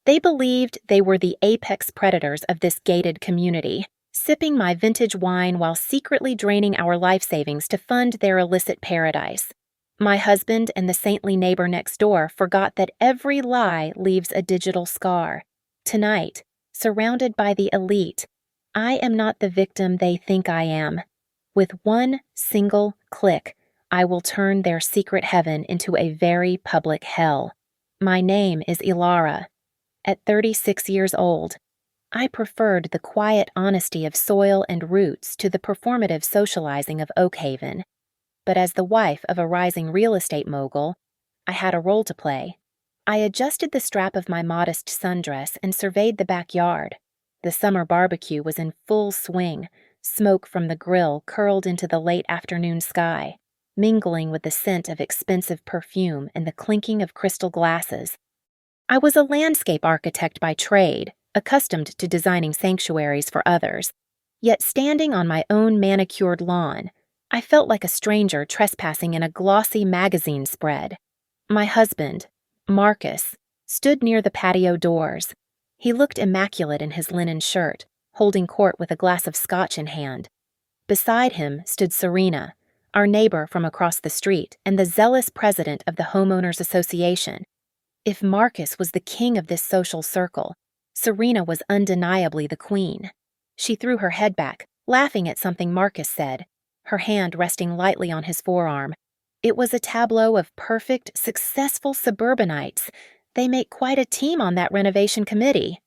They believed they were the apex predators of this gated community, sipping my vintage wine while secretly draining our life savings to fund their illicit paradise. My husband and the saintly neighbor next door forgot that every lie leaves a digital scar. Tonight, surrounded by the elite, I am not the victim they think I am. With one single click, I will turn their secret heaven into a very public hell. My name is Ilara. At 36 years old, I preferred the quiet honesty of soil and roots to the performative socializing of Oakhaven. But as the wife of a rising real estate mogul, I had a role to play. I adjusted the strap of my modest sundress and surveyed the backyard. The summer barbecue was in full swing, smoke from the grill curled into the late afternoon sky, mingling with the scent of expensive perfume and the clinking of crystal glasses. I was a landscape architect by trade, accustomed to designing sanctuaries for others. Yet standing on my own manicured lawn, I felt like a stranger trespassing in a glossy magazine spread. My husband, Marcus, stood near the patio doors. He looked immaculate in his linen shirt, holding court with a glass of scotch in hand. Beside him stood Serena, our neighbor from across the street and the zealous president of the Homeowners Association. If Marcus was the king of this social circle, Serena was undeniably the queen. She threw her head back, laughing at something Marcus said, her hand resting lightly on his forearm. It was a tableau of perfect, successful suburbanites. They make quite a team on that renovation committee.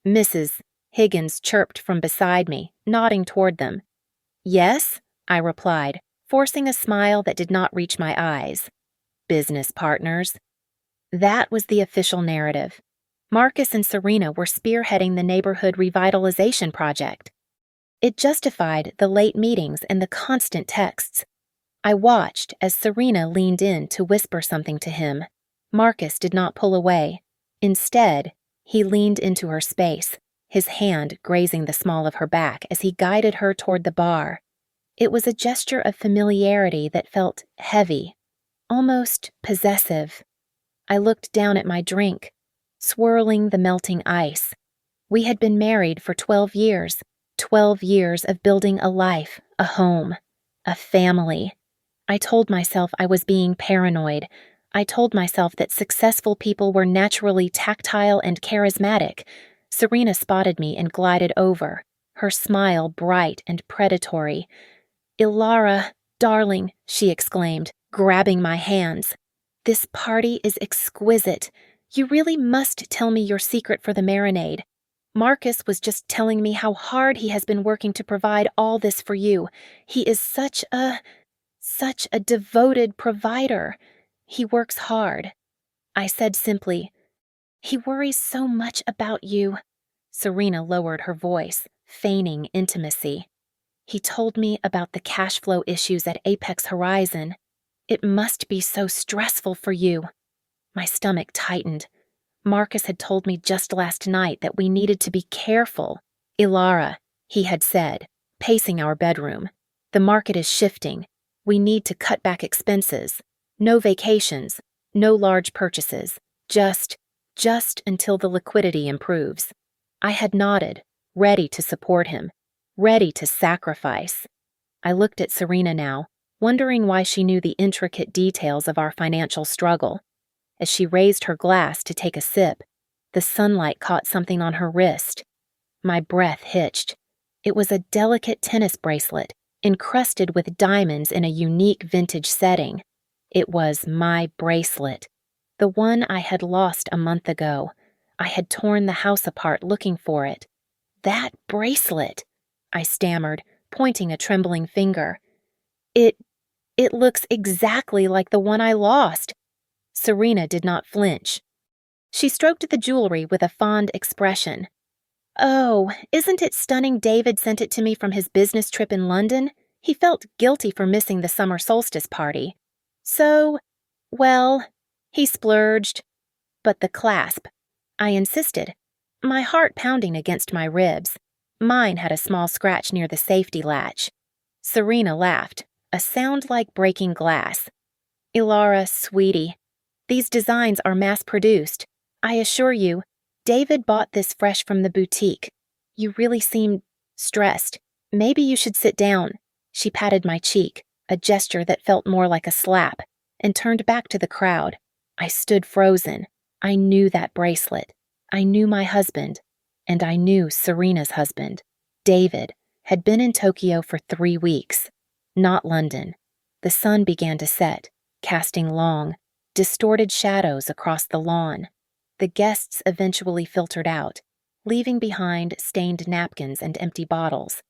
Mrs. Higgins chirped from beside me, nodding toward them. Yes, I replied, forcing a smile that did not reach my eyes. Business partners. That was the official narrative. Marcus and Serena were spearheading the neighborhood revitalization project. It justified the late meetings and the constant texts. I watched as Serena leaned in to whisper something to him. Marcus did not pull away. Instead, he leaned into her space, his hand grazing the small of her back as he guided her toward the bar. It was a gesture of familiarity that felt heavy, almost possessive. I looked down at my drink, swirling the melting ice. We had been married for 12 years, 12 years of building a life, a home, a family. I told myself I was being paranoid. I told myself that successful people were naturally tactile and charismatic. Serena spotted me and glided over, her smile bright and predatory. Ilara, darling, she exclaimed, grabbing my hands. This party is exquisite. You really must tell me your secret for the marinade. Marcus was just telling me how hard he has been working to provide all this for you. He is such a devoted provider. He works hard. I said simply, he worries so much about you. Serena lowered her voice, feigning intimacy. He told me about the cash flow issues at Apex Horizon. It must be so stressful for you. My stomach tightened. Marcus had told me just last night that we needed to be careful. Ilara, he had said, pacing our bedroom. The market is shifting. We need to cut back expenses. No vacations, no large purchases. Just until the liquidity improves. I had nodded, ready to support him, ready to sacrifice. I looked at Serena now, wondering why she knew the intricate details of our financial struggle. As she raised her glass to take a sip, the sunlight caught something on her wrist. My breath hitched. It was a delicate tennis bracelet, encrusted with diamonds in a unique vintage setting. It was my bracelet, the one I had lost a month ago. I had torn the house apart looking for it. That bracelet, I stammered, pointing a trembling finger. It looks exactly like the one I lost. Serena did not flinch. She stroked the jewelry with a fond expression. Oh, isn't it stunning David sent it to me from his business trip in London? He felt guilty for missing the summer solstice party. So, well, he splurged. But the clasp. I insisted, my heart pounding against my ribs. Mine had a small scratch near the safety latch. Serena laughed, a sound like breaking glass. Ilara, sweetie, these designs are mass-produced. I assure you, David bought this fresh from the boutique. You really seem stressed. Maybe you should sit down. She patted my cheek, a gesture that felt more like a slap, and turned back to the crowd. I stood frozen. I knew that bracelet. I knew my husband. And I knew Serena's husband, David, had been in Tokyo for 3 weeks, not London. The sun began to set, casting long, distorted shadows across the lawn. The guests eventually filtered out, leaving behind stained napkins and empty bottles.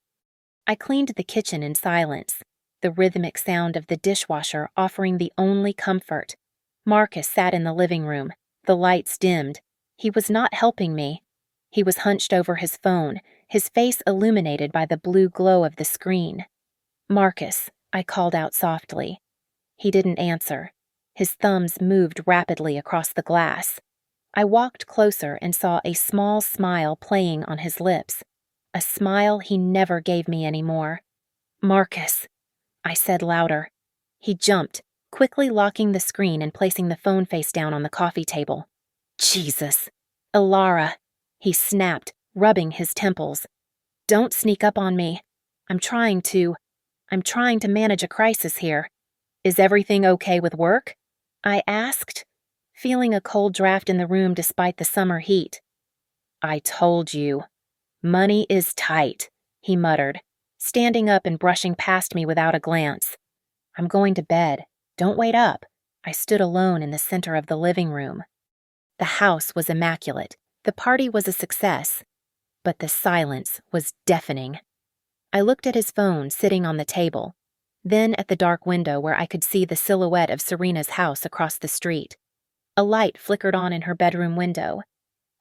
I cleaned the kitchen in silence, the rhythmic sound of the dishwasher offering the only comfort. Marcus sat in the living room, the lights dimmed. He was not helping me. He was hunched over his phone, his face illuminated by the blue glow of the screen. "Marcus," I called out softly. He didn't answer. His thumbs moved rapidly across the glass. I walked closer and saw a small smile playing on his lips, a smile he never gave me anymore. "Marcus," I said louder. He jumped, quickly locking the screen and placing the phone face down on the coffee table. "Jesus. Ilara," he snapped, rubbing his temples. "Don't sneak up on me. I'm trying to manage a crisis here. Is everything okay with work?" I asked, feeling a cold draft in the room despite the summer heat. "I told you. Money is tight," he muttered, standing up and brushing past me without a glance. "I'm going to bed. Don't wait up." I stood alone in the center of the living room. The house was immaculate. The party was a success, but the silence was deafening. I looked at his phone sitting on the table, then at the dark window where I could see the silhouette of Serena's house across the street. A light flickered on in her bedroom window.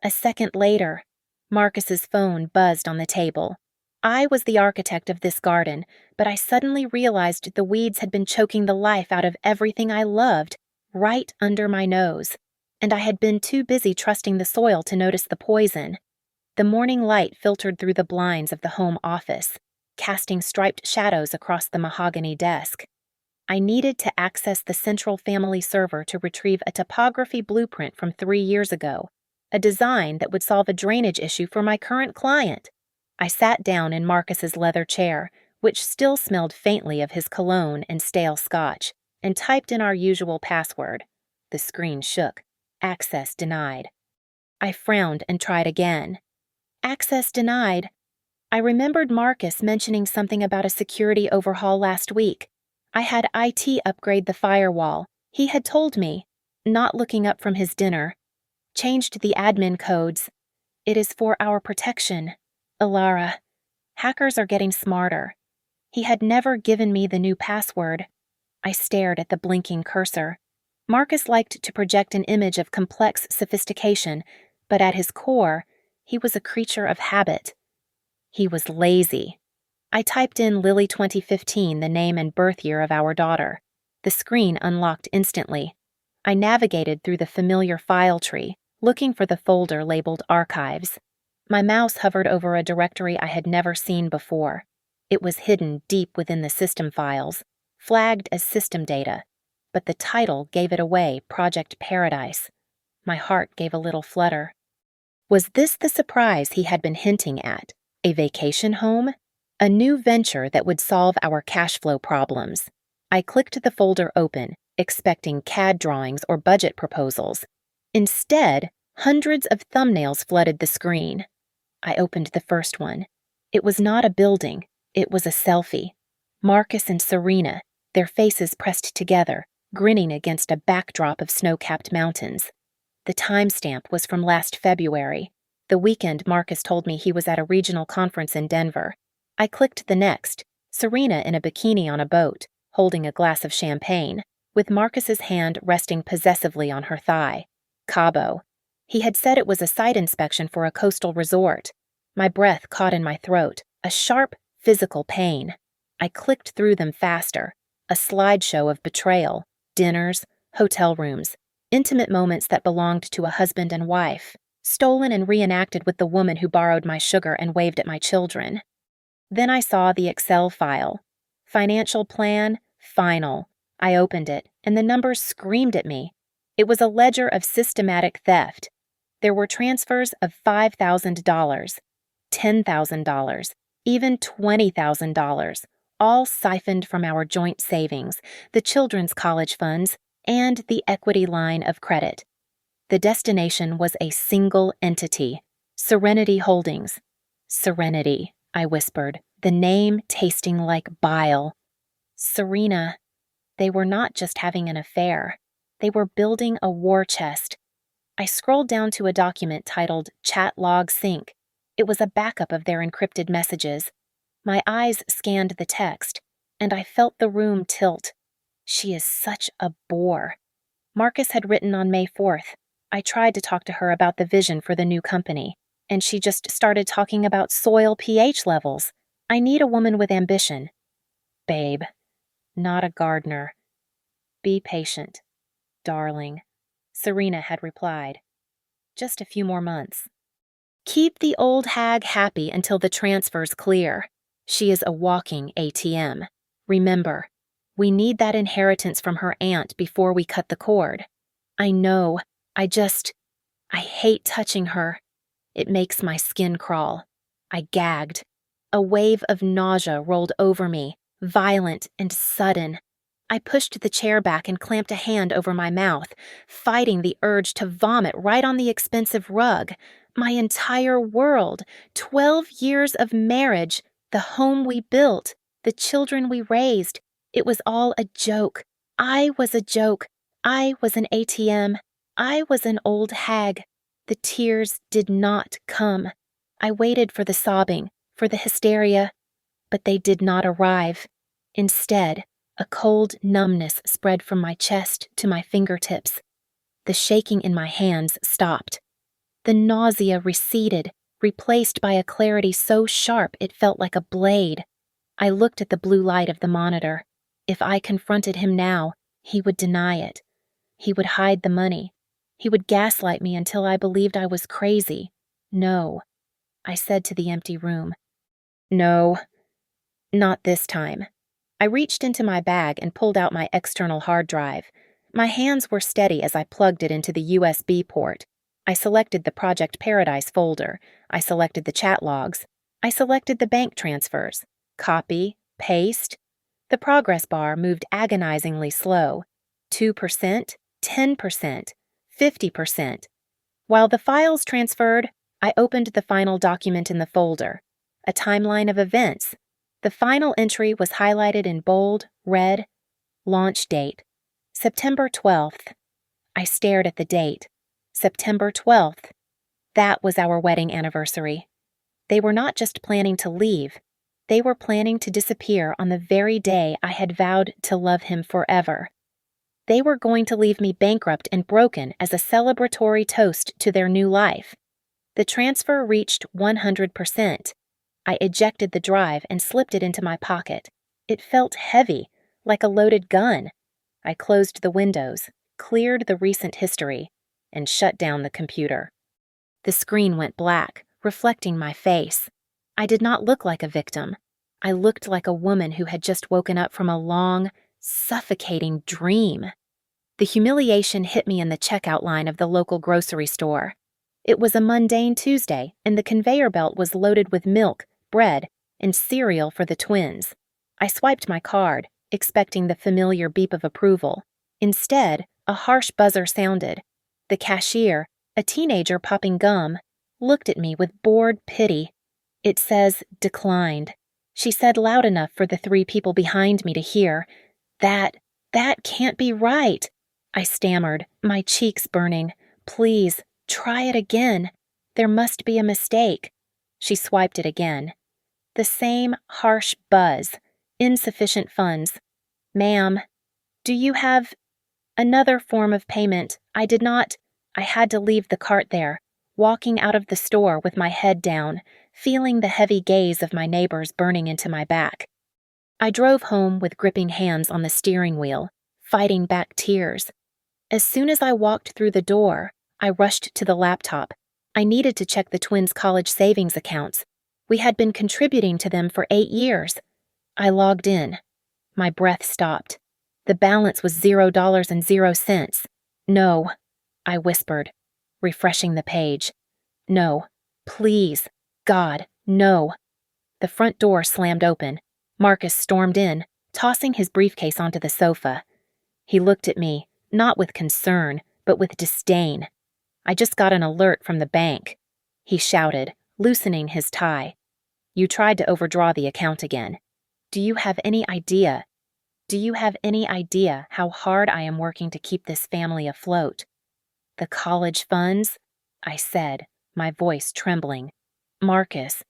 A second later, Marcus's phone buzzed on the table. I was the architect of this garden, but I suddenly realized the weeds had been choking the life out of everything I loved, right under my nose, and I had been too busy trusting the soil to notice the poison. The morning light filtered through the blinds of the home office, casting striped shadows across the mahogany desk. I needed to access the central family server to retrieve a topography blueprint from 3 years ago, a design that would solve a drainage issue for my current client. I sat down in Marcus's leather chair, which still smelled faintly of his cologne and stale scotch, and typed in our usual password. The screen shook. Access denied. I frowned and tried again. Access denied. I remembered Marcus mentioning something about a security overhaul last week. I had IT upgrade the firewall. He had told me, not looking up from his dinner. Changed the admin codes. It is for our protection. Ilara. Hackers are getting smarter. He had never given me the new password. I stared at the blinking cursor. Marcus liked to project an image of complex sophistication, but at his core, he was a creature of habit. He was lazy. I typed in Lily 2015, the name and birth year of our daughter. The screen unlocked instantly. I navigated through the familiar file tree, looking for the folder labeled Archives. My mouse hovered over a directory I had never seen before. It was hidden deep within the system files, flagged as system data, but the title gave it away, Project Paradise. My heart gave a little flutter. Was this the surprise he had been hinting at? A vacation home? A new venture that would solve our cash flow problems. I clicked the folder open, expecting CAD drawings or budget proposals. Instead, hundreds of thumbnails flooded the screen. I opened the first one. It was not a building, it was a selfie. Marcus and Serena, their faces pressed together, grinning against a backdrop of snow-capped mountains. The timestamp was from last February, the weekend Marcus told me he was at a regional conference in Denver. I clicked the next, Serena in a bikini on a boat, holding a glass of champagne, with Marcus's hand resting possessively on her thigh. Cabo. He had said it was a site inspection for a coastal resort. My breath caught in my throat, a sharp, physical pain. I clicked through them faster, a slideshow of betrayal, dinners, hotel rooms, intimate moments that belonged to a husband and wife, stolen and reenacted with the woman who borrowed my sugar and waved at my children. Then I saw the Excel file. Financial plan, final. I opened it, and the numbers screamed at me. It was a ledger of systematic theft. There were transfers of $5,000, $10,000, even $20,000, all siphoned from our joint savings, the children's college funds, and the equity line of credit. The destination was a single entity, Serenity Holdings. Serenity, I whispered, the name tasting like bile. Serena. They were not just having an affair. They were building a war chest. I scrolled down to a document titled Chat Log Sync. It was a backup of their encrypted messages. My eyes scanned the text, and I felt the room tilt. She is such a bore. Marcus had written on May 4th. I tried to talk to her about the vision for the new company, and she just started talking about soil pH levels. I need a woman with ambition. Babe, not a gardener. Be patient, darling, Serena had replied. Just a few more months. Keep the old hag happy until the transfers clear. She is a walking ATM. Remember, we need that inheritance from her aunt before we cut the cord. I know, I hate touching her. It makes my skin crawl. I gagged. A wave of nausea rolled over me, violent and sudden. I pushed the chair back and clamped a hand over my mouth, fighting the urge to vomit right on the expensive rug. My entire world, 12 years of marriage, the home we built, the children we raised. It was all a joke. I was a joke. I was an ATM. I was an old hag. The tears did not come. I waited for the sobbing, for the hysteria, but they did not arrive. Instead, a cold numbness spread from my chest to my fingertips. The shaking in my hands stopped. The nausea receded, replaced by a clarity so sharp it felt like a blade. I looked at the blue light of the monitor. If I confronted him now, he would deny it. He would hide the money. He would gaslight me until I believed I was crazy. No, I said to the empty room. No, not this time. I reached into my bag and pulled out my external hard drive. My hands were steady as I plugged it into the USB port. I selected the Project Paradise folder. I selected the chat logs. I selected the bank transfers. Copy, paste. The progress bar moved agonizingly slow. 2%, 10%, 50%. While the files transferred, I opened the final document in the folder. A timeline of events. The final entry was highlighted in bold, red. Launch date. September 12th. I stared at the date. September 12th. That was our wedding anniversary. They were not just planning to leave. They were planning to disappear on the very day I had vowed to love him forever. They were going to leave me bankrupt and broken as a celebratory toast to their new life. The transfer reached 100%. I ejected the drive and slipped it into my pocket. It felt heavy, like a loaded gun. I closed the windows, cleared the recent history, and shut down the computer. The screen went black, reflecting my face. I did not look like a victim. I looked like a woman who had just woken up from a long, suffocating dream. The humiliation hit me in the checkout line of the local grocery store. It was a mundane Tuesday, and the conveyor belt was loaded with milk, bread, and cereal for the twins. I swiped my card, expecting the familiar beep of approval. Instead, a harsh buzzer sounded. The cashier, a teenager popping gum, looked at me with bored pity. It says, declined. She said loud enough for the 3 people behind me to hear. That can't be right. I stammered, my cheeks burning. Please, try it again. There must be a mistake. She swiped it again. The same harsh buzz. Insufficient funds. Ma'am, do you have another form of payment? I had to leave the cart there, walking out of the store with my head down, feeling the heavy gaze of my neighbors burning into my back. I drove home with gripping hands on the steering wheel, fighting back tears. As soon as I walked through the door, I rushed to the laptop. I needed to check the twins' college savings accounts. We had been contributing to them for 8 years. I logged in. My breath stopped. The balance was $0.00. No, I whispered. refreshing the page. No, please, God, no. The front door slammed open. Marcus stormed in, tossing his briefcase onto the sofa. He looked at me, not with concern, but with disdain. I just got an alert from the bank, he shouted, loosening his tie. You tried to overdraw the account again. Do you have any idea how hard I am working to keep this family afloat? The college funds? I said, my voice trembling. Marcus,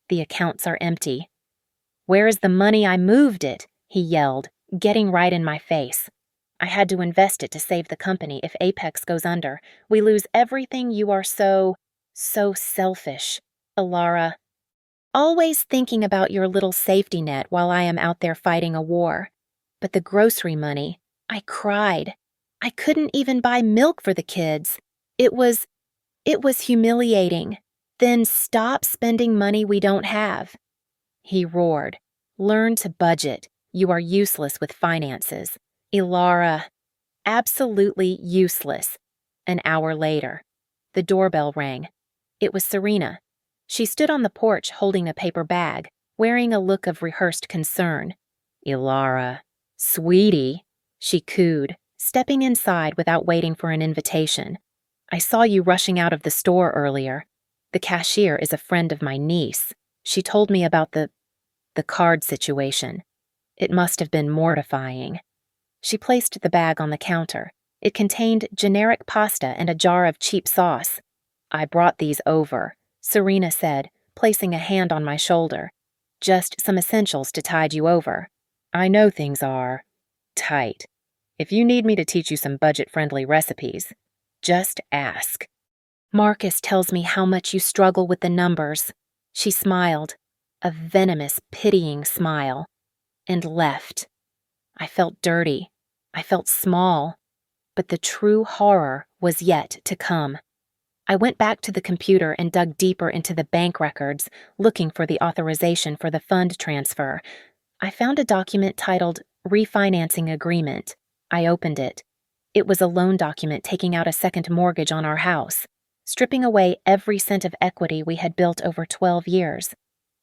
the accounts are empty. Where is the money? I moved it, he yelled, getting right in my face. I had to invest it to save the company. If Apex goes under, we lose everything. You are so selfish, Alara. Always thinking about your little safety net while I am out there fighting a war. But the grocery money, I cried. I couldn't even buy milk for the kids. It was humiliating. Then stop spending money we don't have. He roared. Learn to budget. You are useless with finances. Ilara. Absolutely useless. An hour later, the doorbell rang. It was Serena. She stood on the porch holding a paper bag, wearing a look of rehearsed concern. Ilara. Sweetie, she cooed, stepping inside without waiting for an invitation. I saw you rushing out of the store earlier. The cashier is a friend of my niece. She told me about the card situation. It must have been mortifying. She placed the bag on the counter. It contained generic pasta and a jar of cheap sauce. I brought these over, Serena said, placing a hand on my shoulder. Just some essentials to tide you over. I know things are tight. If you need me to teach you some budget-friendly recipes, just ask. Marcus tells me how much you struggle with the numbers. She smiled, a venomous, pitying smile, and left. I felt dirty. I felt small. But the true horror was yet to come. I went back to the computer and dug deeper into the bank records, looking for the authorization for the fund transfer. I found a document titled Refinancing Agreement. I opened it. It was a loan document taking out a second mortgage on our house, stripping away every cent of equity we had built over 12 years.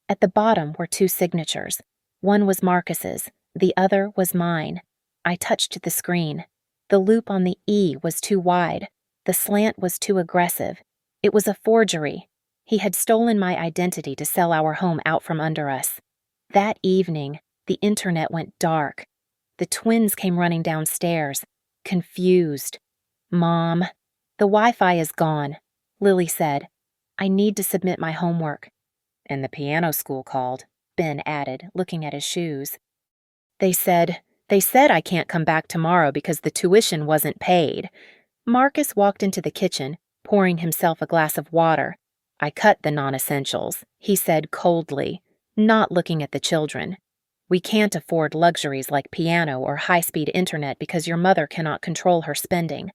At the bottom were 2 signatures. One was Marcus's, the other was mine. I touched the screen. The loop on the E was too wide. The slant was too aggressive. It was a forgery. He had stolen my identity to sell our home out from under us. That evening, the internet went dark. The twins came running downstairs, confused. Mom, the Wi-Fi is gone, Lily said. I need to submit my homework. And the piano school called, Ben added, looking at his shoes. They said I can't come back tomorrow because the tuition wasn't paid. Marcus walked into the kitchen, pouring himself a glass of water. I cut the non-essentials, he said coldly, not looking at the children. We can't afford luxuries like piano or high-speed internet because your mother cannot control her spending.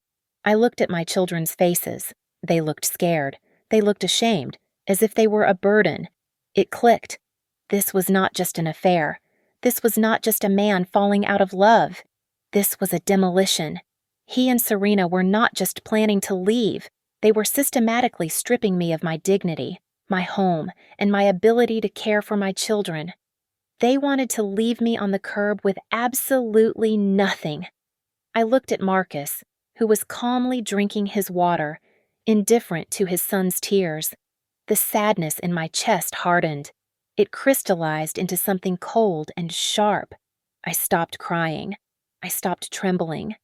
I looked at my children's faces. They looked scared. They looked ashamed, as if they were a burden. It clicked. This was not just an affair. This was not just a man falling out of love. This was a demolition. He and Serena were not just planning to leave. They were systematically stripping me of my dignity, my home, and my ability to care for my children. They wanted to leave me on the curb with absolutely nothing. I looked at Marcus, who was calmly drinking his water, indifferent to his son's tears. The sadness in my chest hardened. It crystallized into something cold and sharp. I stopped crying. I stopped trembling.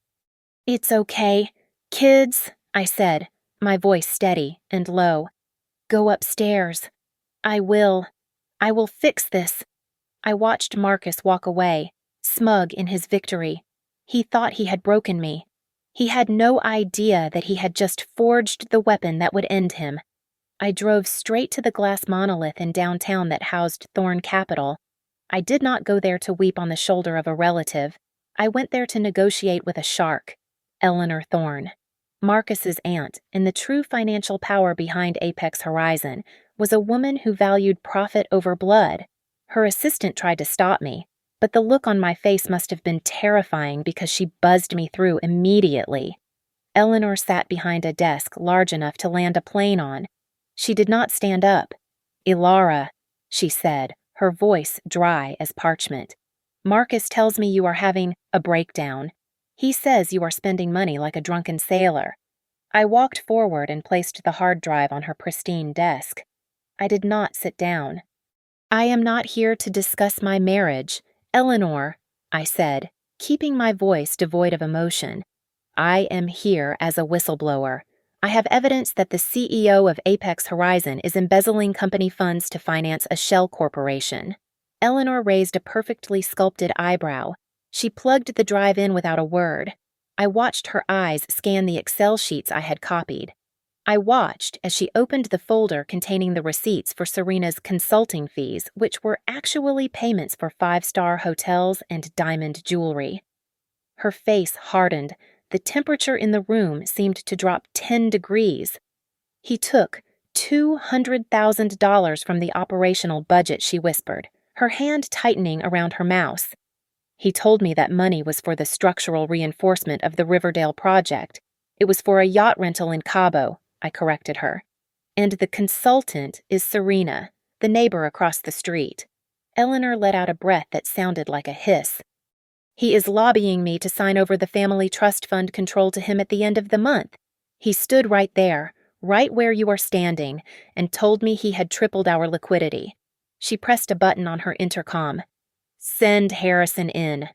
It's okay. Kids, I said, my voice steady and low. Go upstairs. I will fix this. I watched Marcus walk away, smug in his victory. He thought he had broken me. He had no idea that he had just forged the weapon that would end him. I drove straight to the glass monolith in downtown that housed Thorn Capital. I did not go there to weep on the shoulder of a relative. I went there to negotiate with a shark, Eleanor Thorn. Marcus's aunt, and the true financial power behind Apex Horizon, was a woman who valued profit over blood. Her assistant tried to stop me, but the look on my face must have been terrifying because she buzzed me through immediately. Eleanor sat behind a desk large enough to land a plane on. She did not stand up. "Ilara," she said, her voice dry as parchment. "Marcus tells me you are having a breakdown. He says you are spending money like a drunken sailor." I walked forward and placed the hard drive on her pristine desk. I did not sit down. "I am not here to discuss my marriage, Eleanor," I said, keeping my voice devoid of emotion. "I am here as a whistleblower. I have evidence that the CEO of Apex Horizon is embezzling company funds to finance a shell corporation." Eleanor raised a perfectly sculpted eyebrow. She plugged the drive in without a word. I watched her eyes scan the Excel sheets I had copied. I watched as she opened the folder containing the receipts for Serena's consulting fees, which were actually payments for five-star hotels and diamond jewelry. Her face hardened. The temperature in the room seemed to drop 10 degrees. "He took $200,000 from the operational budget," she whispered, her hand tightening around her mouse. "He told me that money was for the structural reinforcement of the Riverdale project. It was for a yacht rental in Cabo," I corrected her. "And the consultant is Serena, the neighbor across the street." Eleanor let out a breath that sounded like a hiss. "He is lobbying me to sign over the family trust fund control to him at the end of the month. He stood right there, right where you are standing, and told me he had tripled our liquidity." She pressed a button on her intercom. "Send Harrison in."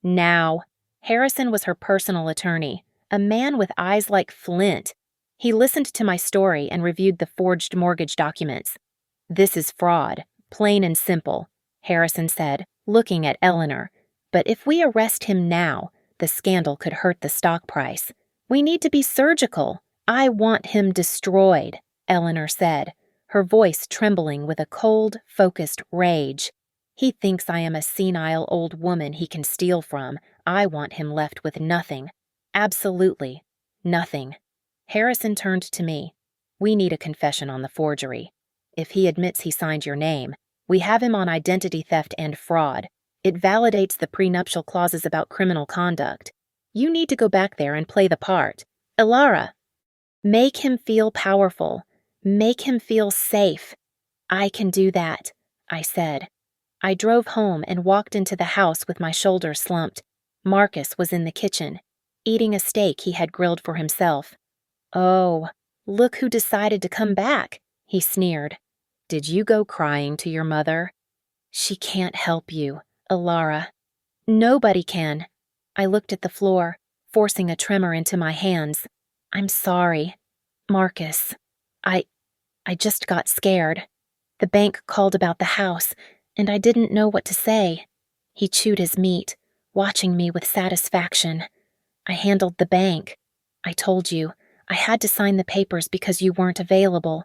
Now. Harrison was her personal attorney, a man with eyes like flint. He listened to my story and reviewed the forged mortgage documents. "This is fraud, plain and simple," Harrison said, looking at Eleanor. "But if we arrest him now, the scandal could hurt the stock price. We need to be surgical. I want him destroyed," Eleanor said, her voice trembling with a cold, focused rage. "He thinks I am a senile old woman he can steal from. I want him left with nothing. Absolutely nothing." Harrison turned to me. "We need a confession on the forgery. If he admits he signed your name, we have him on identity theft and fraud. It validates the prenuptial clauses about criminal conduct. You need to go back there and play the part. Ilara, make him feel powerful. Make him feel safe." "I can do that," I said. I drove home and walked into the house with my shoulders slumped. Marcus was in the kitchen, eating a steak he had grilled for himself. "Oh, look who decided to come back," he sneered. "Did you go crying to your mother?" "She can't help you, Ilara." "Nobody can." I looked at the floor, forcing a tremor into my hands. "I'm sorry, Marcus. I just got scared. The bank called about the house, and I didn't know what to say." He chewed his meat, watching me with satisfaction. "I handled the bank. I told you, I had to sign the papers because you weren't available.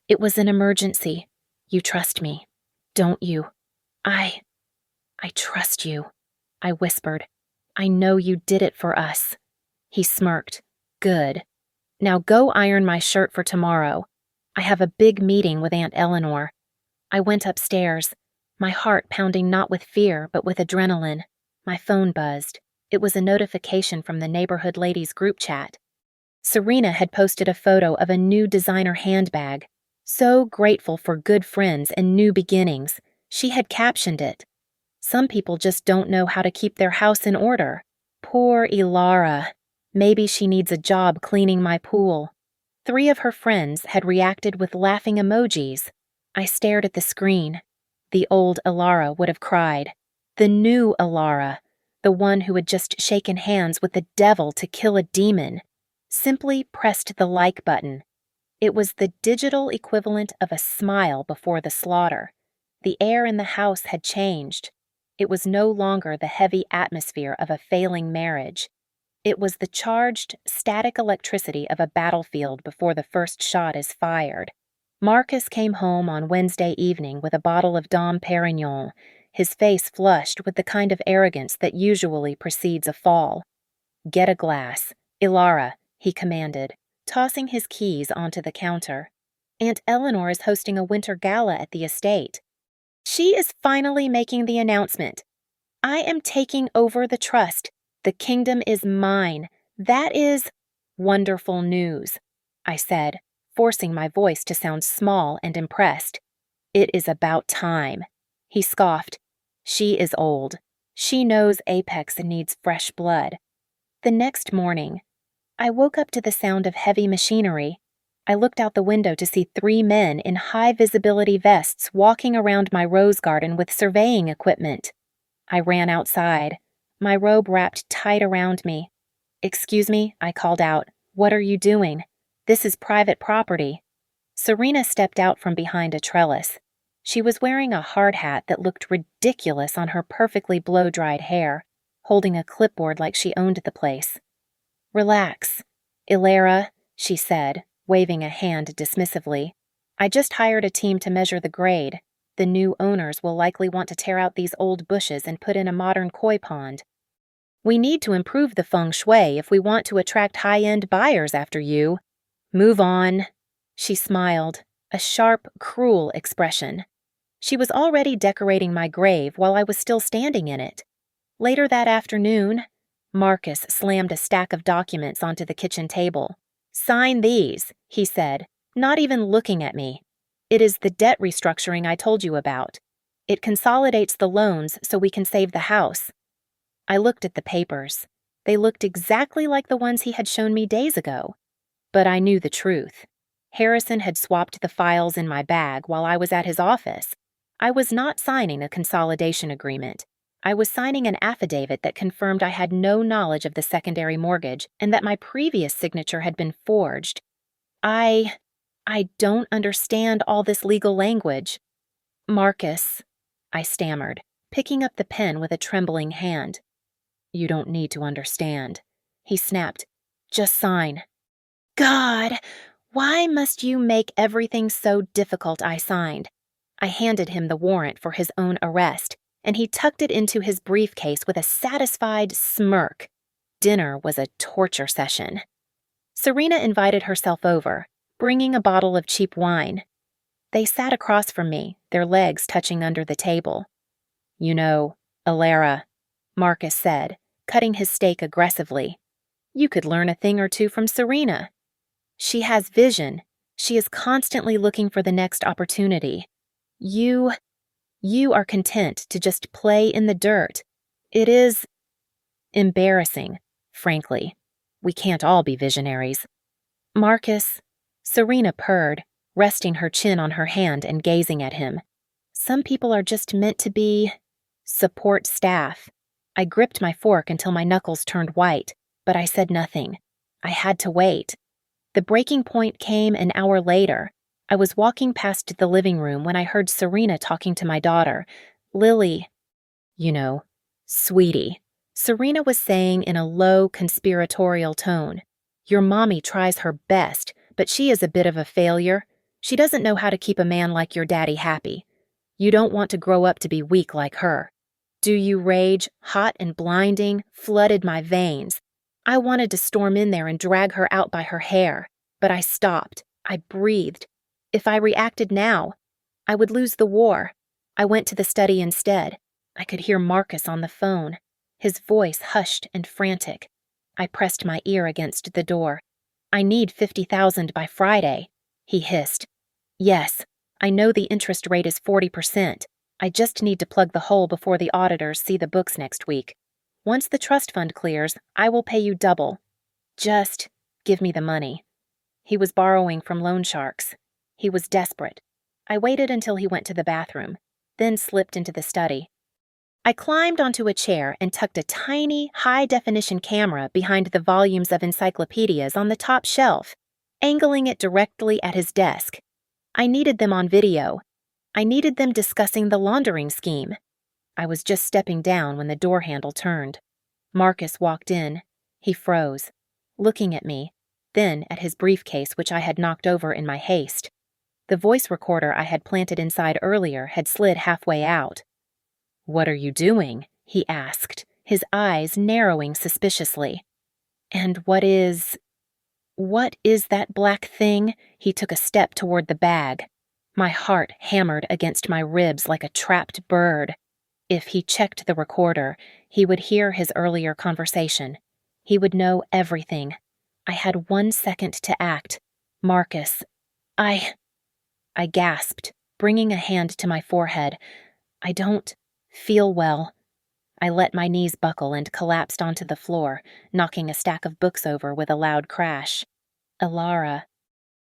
It was an emergency. You trust me, don't you?" I trust you," I whispered. "I know you did it for us." He smirked. "Good. Now go iron my shirt for tomorrow. I have a big meeting with Aunt Eleanor." I went upstairs, my heart pounding not with fear but with adrenaline. My phone buzzed. It was a notification from the neighborhood ladies' group chat. Serena had posted a photo of a new designer handbag. So grateful for good friends and new beginnings. She had captioned it, "Some people just don't know how to keep their house in order. Poor Ilara. Maybe she needs a job cleaning my pool." 3 of her friends had reacted with laughing emojis. I stared at the screen. The old Ilara would have cried. The new Ilara, the one who had just shaken hands with the devil to kill a demon, simply pressed the like button. It was the digital equivalent of a smile before the slaughter. The air in the house had changed. It was no longer the heavy atmosphere of a failing marriage. It was the charged, static electricity of a battlefield before the first shot is fired. Marcus came home on Wednesday evening with a bottle of Dom Perignon, his face flushed with the kind of arrogance that usually precedes a fall. "Get a glass. Ilara," he commanded, tossing his keys onto the counter. "Aunt Eleanor is hosting a winter gala at the estate. She is finally making the announcement. I am taking over the trust. The kingdom is mine. That is..." Wonderful news, I said, forcing my voice to sound small and impressed. It is about time. He scoffed. She is old. She knows Apex needs fresh blood. The next morning, I woke up to the sound of heavy machinery. I looked out the window to see 3 men in high-visibility vests walking around my rose garden with surveying equipment. I ran outside, my robe wrapped tight around me. "Excuse me," I called out. "What are you doing? This is private property." Serena stepped out from behind a trellis. She was wearing a hard hat that looked ridiculous on her perfectly blow-dried hair, holding a clipboard like she owned the place. "Relax, Ilara," she said, waving a hand dismissively. "I just hired a team to measure the grade. The new owners will likely want to tear out these old bushes and put in a modern koi pond. We need to improve the feng shui if we want to attract high-end buyers after you. Move on." She smiled, a sharp, cruel expression. She was already decorating my grave while I was still standing in it. Later that afternoon, Marcus slammed a stack of documents onto the kitchen table. "Sign these," he said, not even looking at me. "It is the debt restructuring I told you about. It consolidates the loans so we can save the house." I looked at the papers. They looked exactly like the ones he had shown me days ago. But I knew the truth. Harrison had swapped the files in my bag while I was at his office. I was not signing a consolidation agreement. I was signing an affidavit that confirmed I had no knowledge of the secondary mortgage and that my previous signature had been forged. I don't understand all this legal language." "Marcus," I stammered, picking up the pen with a trembling hand. "You don't need to understand," he snapped. "Just sign." "God, why must you make everything so difficult?" I signed. I handed him the warrant for his own arrest, and he tucked it into his briefcase with a satisfied smirk. Dinner was a torture session. Serena invited herself over, bringing a bottle of cheap wine. They sat across from me, their legs touching under the table. "You know, Ilara," Marcus said, cutting his steak aggressively, "you could learn a thing or two from Serena. She has vision. She is constantly looking for the next opportunity. You are content to just play in the dirt. It is embarrassing, frankly. We can't all be visionaries." "Marcus," Serena purred, resting her chin on her hand and gazing at him. "Some people are just meant to be support staff." I gripped my fork until my knuckles turned white, but I said nothing. I had to wait. The breaking point came an hour later. I was walking past the living room when I heard Serena talking to my daughter. "Lily, you know, sweetie," Serena was saying in a low, conspiratorial tone. "Your mommy tries her best, but she is a bit of a failure. She doesn't know how to keep a man like your daddy happy. You don't want to grow up to be weak like her." "Do you rage, hot and blinding, flooded my veins. I wanted to storm in there and drag her out by her hair, but I stopped. I breathed. If I reacted now, I would lose the war. I went to the study instead. I could hear Marcus on the phone, his voice hushed and frantic. I pressed my ear against the door. "I need 50,000 by Friday," he hissed. "Yes, I know the interest rate is 40%. I just need to plug the hole before the auditors see the books next week. Once the trust fund clears, I will pay you double. Just give me the money." He was borrowing from loan sharks. He was desperate. I waited until he went to the bathroom, then slipped into the study. I climbed onto a chair and tucked a tiny, high-definition camera behind the volumes of encyclopedias on the top shelf, angling it directly at his desk. I needed them on video. I needed them discussing the laundering scheme. I was just stepping down when the door handle turned. Marcus walked in. He froze, looking at me, then at his briefcase which I had knocked over in my haste. The voice recorder I had planted inside earlier had slid halfway out. "What are you doing?" he asked, his eyes narrowing suspiciously. "And what is that black thing?" He took a step toward the bag. My heart hammered against my ribs like a trapped bird. If he checked the recorder, he would hear his earlier conversation. He would know everything. I had 1 second to act. Marcus, I gasped, bringing a hand to my forehead. I don't feel well. I let my knees buckle and collapsed onto the floor, knocking a stack of books over with a loud crash. Elara,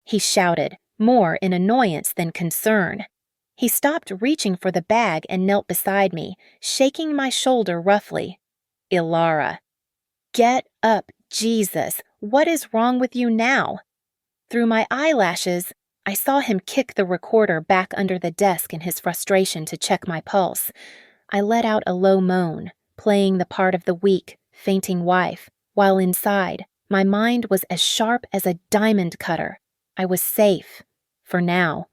he shouted, more in annoyance than concern. He stopped reaching for the bag and knelt beside me, shaking my shoulder roughly. Elara, get up, Jesus! What is wrong with you now? Through my eyelashes, I saw him kick the recorder back under the desk in his frustration to check my pulse. I let out a low moan, playing the part of the weak, fainting wife, while inside, my mind was as sharp as a diamond cutter. I was safe. For now.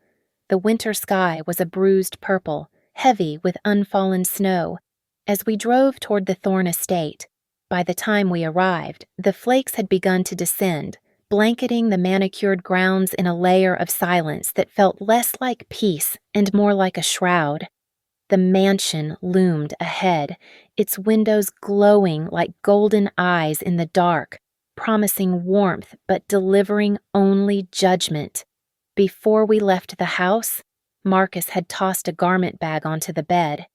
The winter sky was a bruised purple, heavy with unfallen snow. As we drove toward the Thorne estate, by the time we arrived, the flakes had begun to descend, blanketing the manicured grounds in a layer of silence that felt less like peace and more like a shroud. The mansion loomed ahead, its windows glowing like golden eyes in the dark, promising warmth but delivering only judgment. Before we left the house, Marcus had tossed a garment bag onto the bed.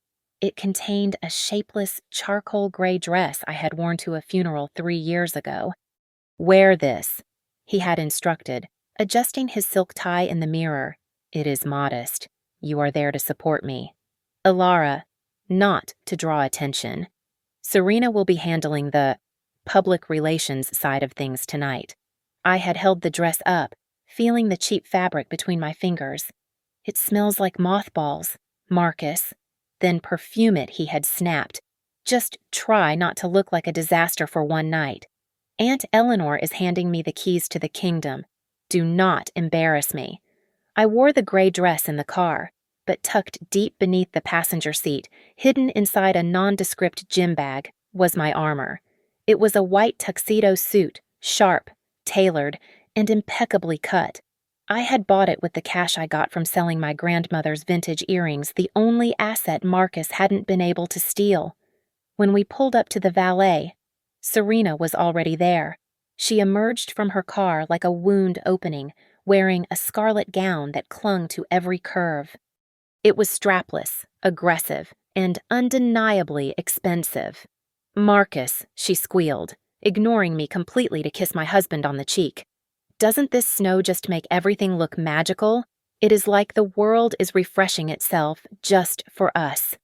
It contained a shapeless charcoal gray dress I had worn to a funeral 3 years ago. Wear this, he had instructed, adjusting his silk tie in the mirror. It is modest. You are there to support me. Elara, not to draw attention. Serena will be handling the public relations side of things tonight. I had held the dress up, feeling the cheap fabric between my fingers. It smells like mothballs, Marcus. Then perfume it, he had snapped. Just try not to look like a disaster for one night. Aunt Eleanor is handing me the keys to the kingdom. Do not embarrass me. I wore the gray dress in the car, but tucked deep beneath the passenger seat, hidden inside a nondescript gym bag, was my armor. It was a white tuxedo suit, sharp, tailored, and impeccably cut. I had bought it with the cash I got from selling my grandmother's vintage earrings, the only asset Marcus hadn't been able to steal. When we pulled up to the valet, Serena was already there. She emerged from her car like a wound opening, wearing a scarlet gown that clung to every curve. It was strapless, aggressive, and undeniably expensive. Marcus, she squealed, ignoring me completely to kiss my husband on the cheek. Doesn't this snow just make everything look magical? It is like the world is refreshing itself just for us.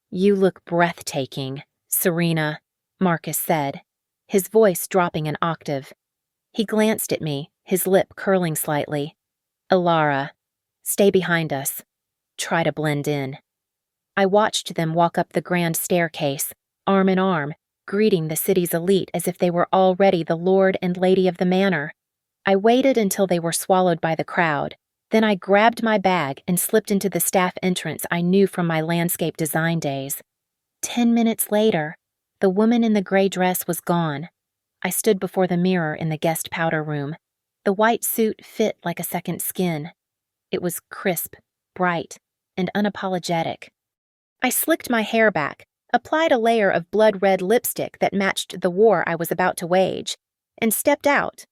You look breathtaking, Serena, Marcus said, his voice dropping an octave. He glanced at me, his lip curling slightly. Elara, stay behind us. Try to blend in. I watched them walk up the grand staircase, arm in arm, greeting the city's elite as if they were already the lord and lady of the manor. I waited until they were swallowed by the crowd. Then I grabbed my bag and slipped into the staff entrance I knew from my landscape design days. 10 minutes later, the woman in the gray dress was gone. I stood before the mirror in the guest powder room. The white suit fit like a second skin. It was crisp, bright, and unapologetic. I slicked my hair back, applied a layer of blood-red lipstick that matched the war I was about to wage, and stepped out.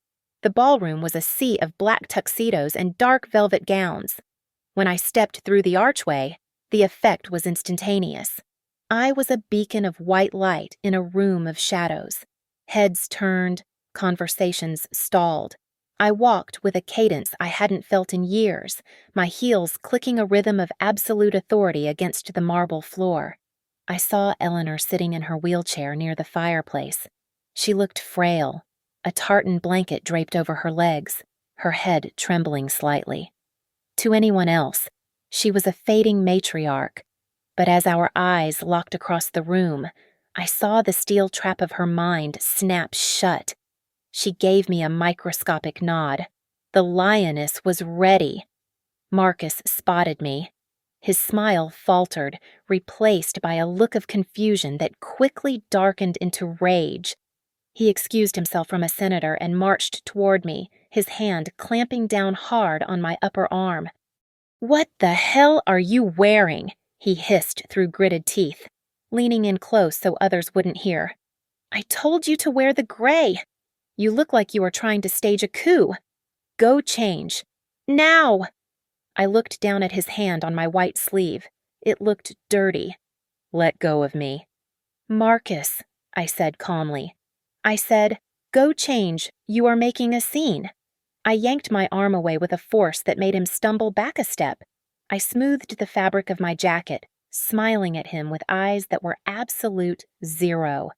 The ballroom was a sea of black tuxedos and dark velvet gowns. When I stepped through the archway, the effect was instantaneous. I was a beacon of white light in a room of shadows. Heads turned, conversations stalled. I walked with a cadence I hadn't felt in years, my heels clicking a rhythm of absolute authority against the marble floor. I saw Eleanor sitting in her wheelchair near the fireplace. She looked frail, a tartan blanket draped over her legs, her head trembling slightly. To anyone else, she was a fading matriarch, but as our eyes locked across the room, I saw the steel trap of her mind snap shut. She gave me a microscopic nod. The lioness was ready. Marcus spotted me. His smile faltered, replaced by a look of confusion that quickly darkened into rage. He excused himself from a senator and marched toward me, his hand clamping down hard on my upper arm. "What the hell are you wearing?" he hissed through gritted teeth, leaning in close so others wouldn't hear. "I told you to wear the gray." You look like you are trying to stage a coup. Go change. Now! I looked down at his hand on my white sleeve. It looked dirty. Let go of me. Marcus, I said calmly. I said, go change. You are making a scene. I yanked my arm away with a force that made him stumble back a step. I smoothed the fabric of my jacket, smiling at him with eyes that were absolute zero.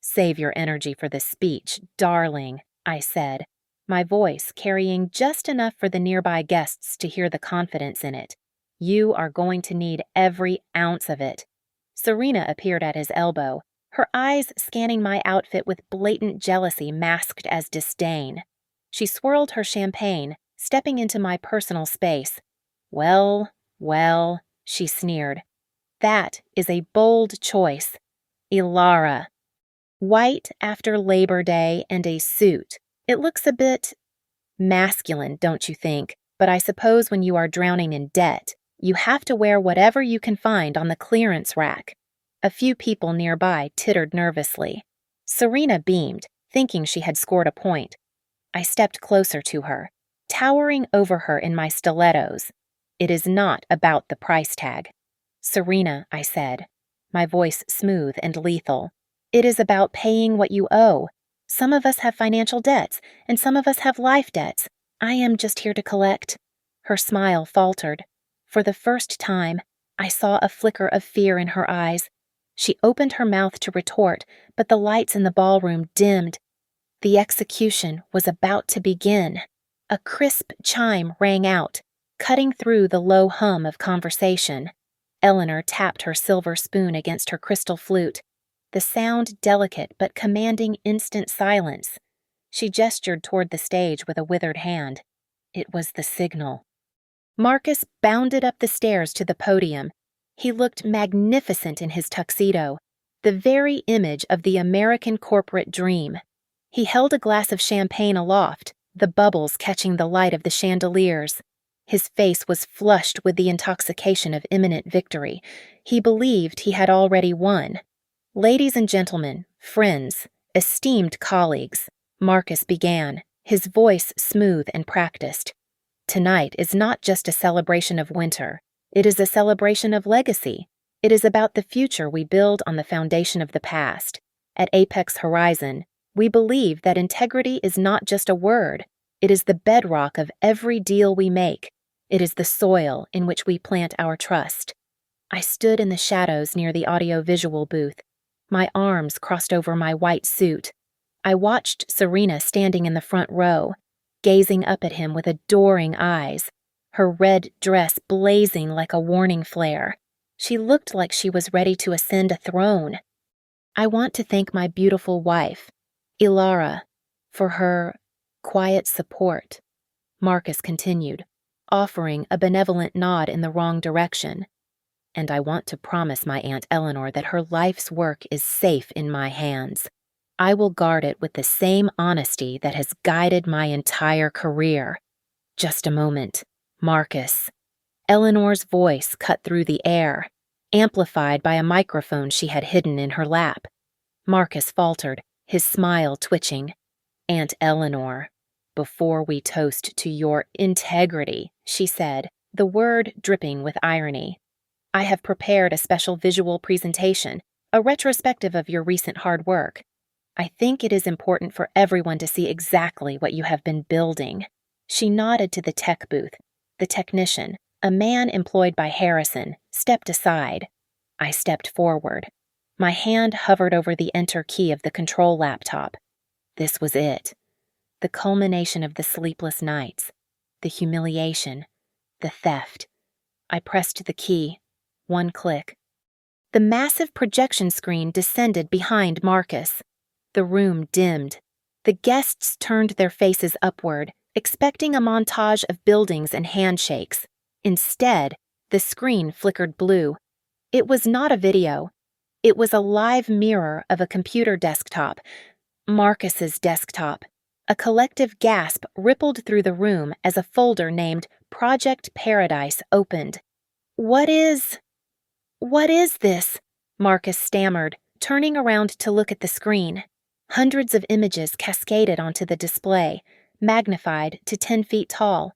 Save your energy for the speech, darling, I said, my voice carrying just enough for the nearby guests to hear the confidence in it. You are going to need every ounce of it. Serena appeared at his elbow, her eyes scanning my outfit with blatant jealousy masked as disdain. She swirled her champagne, stepping into my personal space. Well, she sneered. That is a bold choice. Ilara. White after Labor Day and a suit. It looks a bit masculine, don't you think? But I suppose when you are drowning in debt, you have to wear whatever you can find on the clearance rack. A few people nearby tittered nervously. Serena beamed, thinking she had scored a point. I stepped closer to her, towering over her in my stilettos. It is not about the price tag. Serena, I said, my voice smooth and lethal. It is about paying what you owe. Some of us have financial debts, and some of us have life debts. I am just here to collect. Her smile faltered. For the first time, I saw a flicker of fear in her eyes. She opened her mouth to retort, but the lights in the ballroom dimmed. The execution was about to begin. A crisp chime rang out, cutting through the low hum of conversation. Eleanor tapped her silver spoon against her crystal flute, the sound delicate but commanding instant silence. She gestured toward the stage with a withered hand. It was the signal. Marcus bounded up the stairs to the podium. He looked magnificent in his tuxedo, the very image of the American corporate dream. He held a glass of champagne aloft, the bubbles catching the light of the chandeliers. His face was flushed with the intoxication of imminent victory. He believed he had already won. Ladies and gentlemen, friends, esteemed colleagues, Marcus began, his voice smooth and practiced. Tonight is not just a celebration of winter. It is a celebration of legacy. It is about the future we build on the foundation of the past. At Apex Horizon, we believe that integrity is not just a word. It is the bedrock of every deal we make. It is the soil in which we plant our trust. I stood in the shadows near the audio-visual booth, my arms crossed over my white suit. I watched Serena standing in the front row, gazing up at him with adoring eyes, her red dress blazing like a warning flare. She looked like she was ready to ascend a throne. I want to thank my beautiful wife, Ilara, for her quiet support, Marcus continued, offering a benevolent nod in the wrong direction. And I want to promise my Aunt Eleanor that her life's work is safe in my hands. I will guard it with the same honesty that has guided my entire career. Just a moment, Marcus. Eleanor's voice cut through the air, amplified by a microphone she had hidden in her lap. Marcus faltered, his smile twitching. Aunt Eleanor, before we toast to your integrity, she said, the word dripping with irony. I have prepared a special visual presentation, a retrospective of your recent hard work. I think it is important for everyone to see exactly what you have been building. She nodded to the tech booth. The technician, a man employed by Harrison, stepped aside. I stepped forward. My hand hovered over the enter key of the control laptop. This was it. The culmination of the sleepless nights, the humiliation, the theft. I pressed the key. One click. The massive projection screen descended behind Marcus. The room dimmed. The guests turned their faces upward, expecting a montage of buildings and handshakes. Instead, the screen flickered blue. It was not a video. It was a live mirror of a computer desktop. Marcus's desktop. A collective gasp rippled through the room as a folder named Project Paradise opened. What is this? Marcus stammered, turning around to look at the screen. Hundreds of images cascaded onto the display, magnified to 10 feet tall.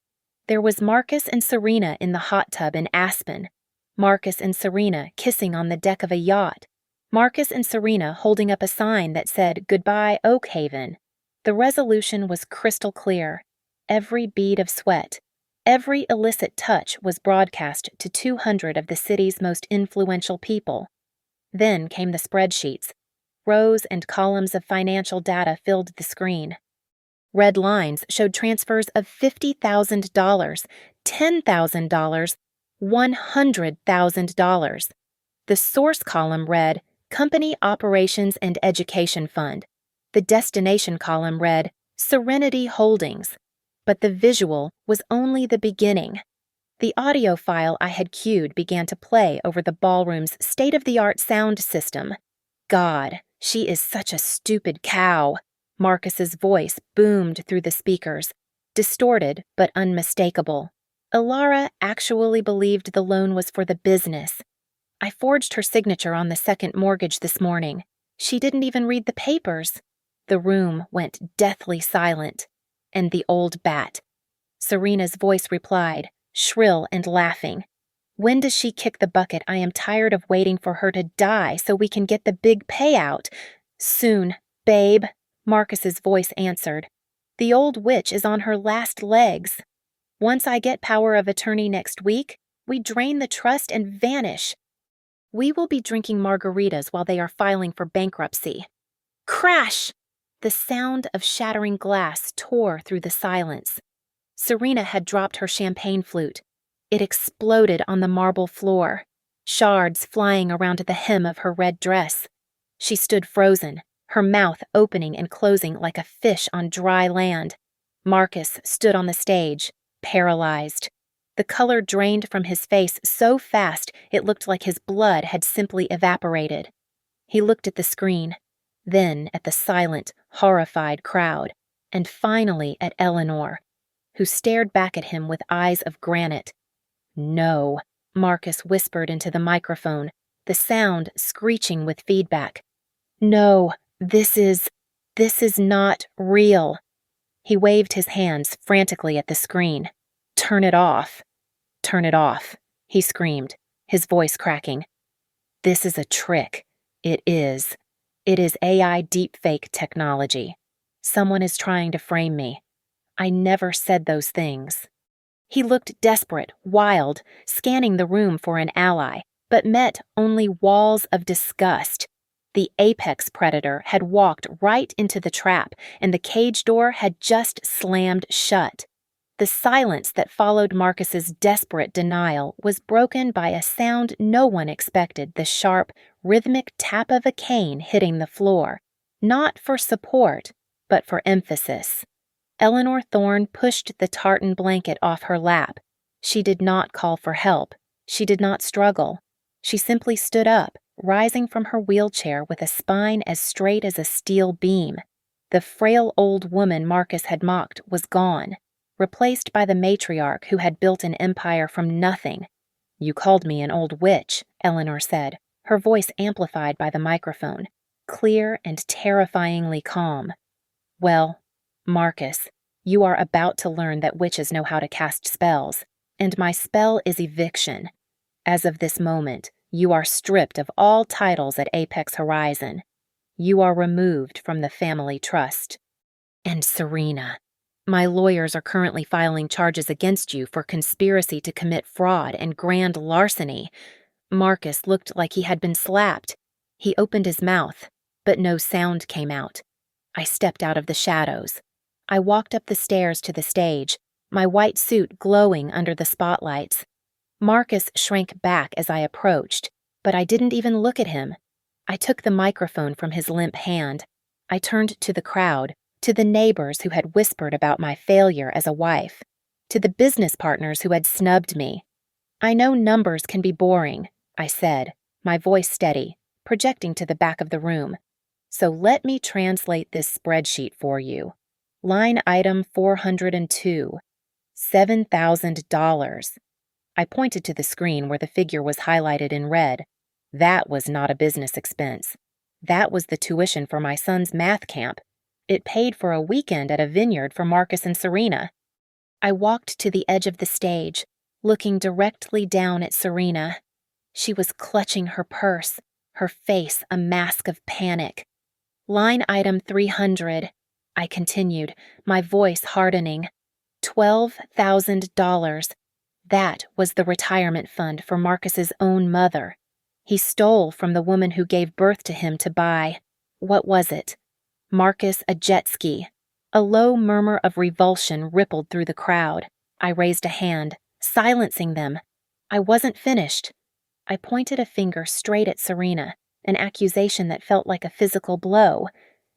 There was Marcus and Serena in the hot tub in Aspen. Marcus and Serena kissing on the deck of a yacht. Marcus and Serena holding up a sign that said, "Goodbye, Oak Haven." The resolution was crystal clear. Every bead of sweat, every illicit touch was broadcast to 200 of the city's most influential people. Then came the spreadsheets. Rows and columns of financial data filled the screen. Red lines showed transfers of $50,000, $10,000, $100,000. The source column read, Company Operations and Education Fund. The destination column read, Serenity Holdings. But the visual was only the beginning. The audio file I had cued began to play over the ballroom's state-of-the-art sound system. God, she is such a stupid cow. Marcus's voice boomed through the speakers, distorted but unmistakable. Ilara actually believed the loan was for the business. I forged her signature on the second mortgage this morning. She didn't even read the papers. The room went deathly silent. And the old bat. Serena's voice replied, shrill and laughing. When does she kick the bucket? I am tired of waiting for her to die so we can get the big payout. Soon, babe, Marcus's voice answered. The old witch is on her last legs. Once I get power of attorney next week, we drain the trust and vanish. We will be drinking margaritas while they are filing for bankruptcy. Crash! The sound of shattering glass tore through the silence. Serena had dropped her champagne flute. It exploded on the marble floor, shards flying around the hem of her red dress. She stood frozen, her mouth opening and closing like a fish on dry land. Marcus stood on the stage, paralyzed. The color drained from his face so fast it looked like his blood had simply evaporated. He looked at the screen, then at the silent, horrified crowd, and finally at Eleanor, who stared back at him with eyes of granite. No, Marcus whispered into the microphone, the sound screeching with feedback. No, this is not real. He waved his hands frantically at the screen. Turn it off. Turn it off, he screamed, his voice cracking. This is a trick. It is. It is AI deepfake technology. Someone is trying to frame me. I never said those things. He looked desperate, wild, scanning the room for an ally, but met only walls of disgust. The apex predator had walked right into the trap, and the cage door had just slammed shut. The silence that followed Marcus's desperate denial was broken by a sound no one expected, the sharp, rhythmic tap of a cane hitting the floor, not for support, but for emphasis. Eleanor Thorne pushed the tartan blanket off her lap. She did not call for help. She did not struggle. She simply stood up, rising from her wheelchair with a spine as straight as a steel beam. The frail old woman Marcus had mocked was gone, replaced by the matriarch who had built an empire from nothing. You called me an old witch, Eleanor said, her voice amplified by the microphone, clear and terrifyingly calm. Well, Marcus, you are about to learn that witches know how to cast spells, and my spell is eviction. As of this moment, you are stripped of all titles at Apex Horizon. You are removed from the family trust. And Serena, my lawyers are currently filing charges against you for conspiracy to commit fraud and grand larceny. Marcus looked like he had been slapped. He opened his mouth, but no sound came out. I stepped out of the shadows. I walked up the stairs to the stage, my white suit glowing under the spotlights. Marcus shrank back as I approached, but I didn't even look at him. I took the microphone from his limp hand. I turned to the crowd, to the neighbors who had whispered about my failure as a wife, to the business partners who had snubbed me. I know numbers can be boring, I said, my voice steady, projecting to the back of the room. So let me translate this spreadsheet for you. Line item 402, $7,000. I pointed to the screen where the figure was highlighted in red. That was not a business expense. That was the tuition for my son's math camp. It paid for a weekend at a vineyard for Marcus and Serena. I walked to the edge of the stage, looking directly down at Serena. She was clutching her purse, her face a mask of panic. Line item 300, I continued, my voice hardening. $12,000. That was the retirement fund for Marcus's own mother. He stole from the woman who gave birth to him to buy, what was it? Marcus a jet ski. A low murmur of revulsion rippled through the crowd. I raised a hand, silencing them. I wasn't finished. I pointed a finger straight at Serena, an accusation that felt like a physical blow.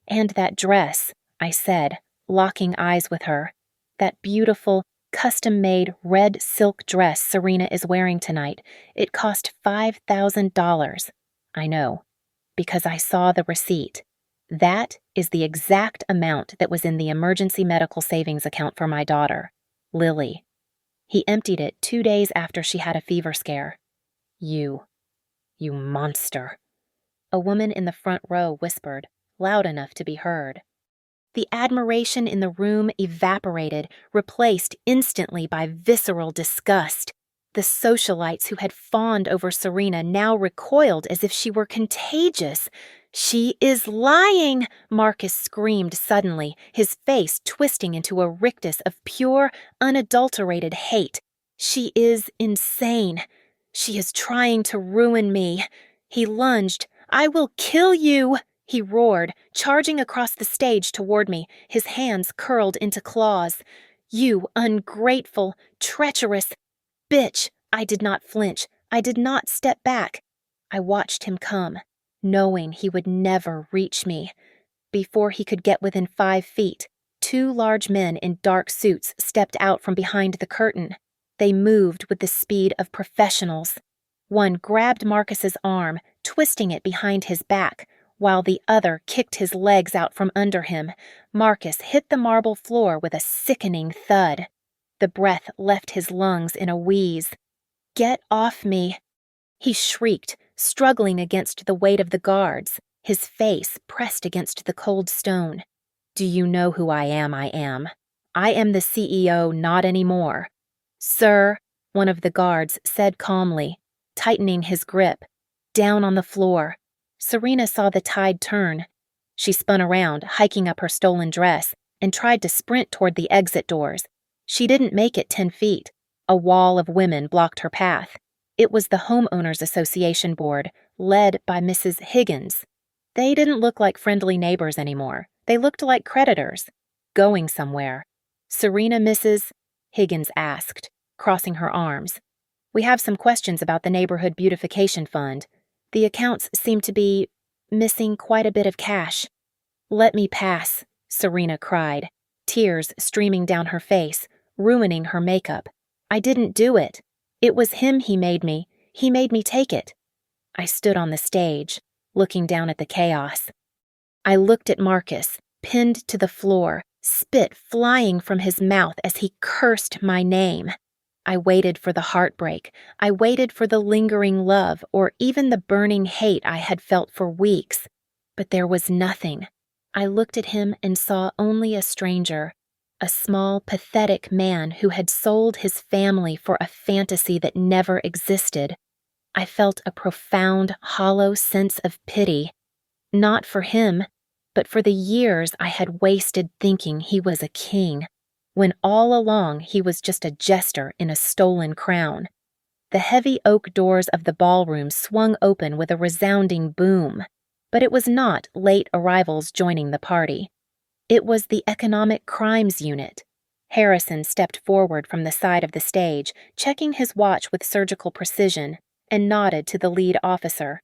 And that dress, I said, locking eyes with her. That beautiful, custom-made red silk dress Serena is wearing tonight. It cost $5,000. I know, because I saw the receipt. That is the exact amount that was in the emergency medical savings account for my daughter, Lily. He emptied it 2 days after she had a fever scare. You monster. A woman in the front row whispered, loud enough to be heard. The admiration in the room evaporated, replaced instantly by visceral disgust. The socialites who had fawned over Serena now recoiled as if she were contagious. She is lying, Marcus screamed suddenly, his face twisting into a rictus of pure, unadulterated hate. She is insane. She is trying to ruin me. He lunged. I will kill you, he roared, charging across the stage toward me, his hands curled into claws. You ungrateful, treacherous bitch. I did not flinch. I did not step back. I watched him come, knowing he would never reach me. Before he could get within 5 feet, 2 large men in dark suits stepped out from behind the curtain. They moved with the speed of professionals. One grabbed Marcus's arm, twisting it behind his back, while the other kicked his legs out from under him. Marcus hit the marble floor with a sickening thud. The breath left his lungs in a wheeze. Get off me! He shrieked, struggling against the weight of the guards, his face pressed against the cold stone. Do you know who I am? I am the CEO, not anymore. Sir, one of the guards said calmly, tightening his grip. Down on the floor. Serena saw the tide turn. She spun around, hiking up her stolen dress, and tried to sprint toward the exit doors. She didn't make it 10 feet. A wall of women blocked her path. It was the Homeowners Association board, led by Mrs. Higgins. They didn't look like friendly neighbors anymore. They looked like creditors. Going somewhere. Serena, Mrs. Higgins asked, crossing her arms. We have some questions about the Neighborhood Beautification Fund. The accounts seem to be missing quite a bit of cash. Let me pass, Serena cried, tears streaming down her face, ruining her makeup. I didn't do it. It was him he made me. He made me take it. I stood on the stage, looking down at the chaos. I looked at Marcus, pinned to the floor, spit flying from his mouth as he cursed my name. I waited for the heartbreak. I waited for the lingering love or even the burning hate I had felt for weeks. But there was nothing. I looked at him and saw only a stranger, a small, pathetic man who had sold his family for a fantasy that never existed. I felt a profound, hollow sense of pity, not for him, but for the years I had wasted thinking he was a king, when all along he was just a jester in a stolen crown. The heavy oak doors of the ballroom swung open with a resounding boom, but it was not late arrivals joining the party. It was the Economic Crimes Unit. Harrison stepped forward from the side of the stage, checking his watch with surgical precision, and nodded to the lead officer.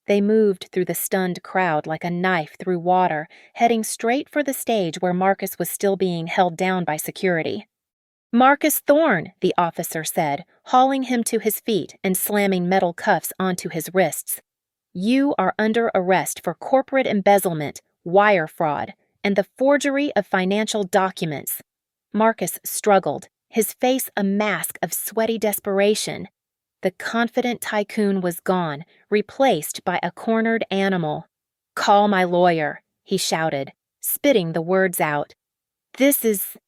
They moved through the stunned crowd like a knife through water, heading straight for the stage where Marcus was still being held down by security. Marcus Thorne, the officer said, hauling him to his feet and slamming metal cuffs onto his wrists. You are under arrest for corporate embezzlement, wire fraud, and the forgery of financial documents. Marcus struggled, his face a mask of sweaty desperation. The confident tycoon was gone, replaced by a cornered animal. Call my lawyer, he shouted, spitting the words out. This is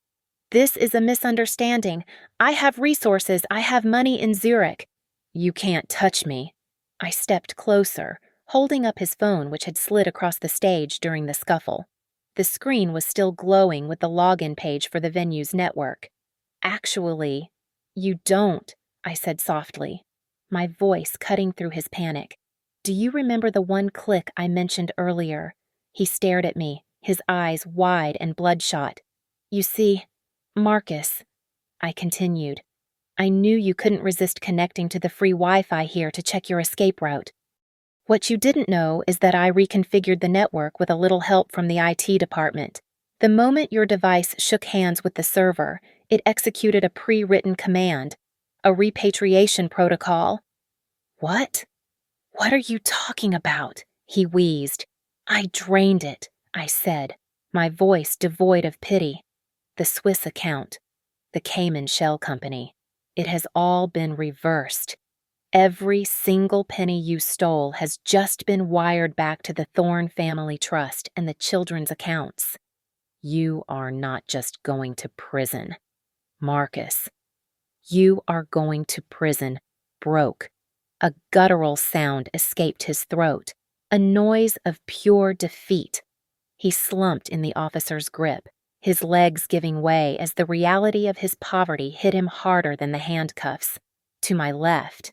a misunderstanding. I have resources. I have money in Zurich. You can't touch me. I stepped closer, holding up his phone, which had slid across the stage during the scuffle. The screen was still glowing with the login page for the venue's network. Actually, you don't, I said softly, my voice cutting through his panic. Do you remember the one click I mentioned earlier? He stared at me, his eyes wide and bloodshot. You see, Marcus, I continued, I knew you couldn't resist connecting to the free Wi-Fi here to check your escape route. What you didn't know is that I reconfigured the network with a little help from the IT department. The moment your device shook hands with the server, it executed a pre-written command, a repatriation protocol. What? What are you talking about? He wheezed. I drained it, I said, my voice devoid of pity. The Swiss account, the Cayman Shell Company. It has all been reversed. Every single penny you stole has just been wired back to the Thorne Family Trust and the children's accounts. You are not just going to prison, Marcus. You are going to prison, broke. A guttural sound escaped his throat, a noise of pure defeat. He slumped in the officer's grip, his legs giving way as the reality of his poverty hit him harder than the handcuffs. To my left,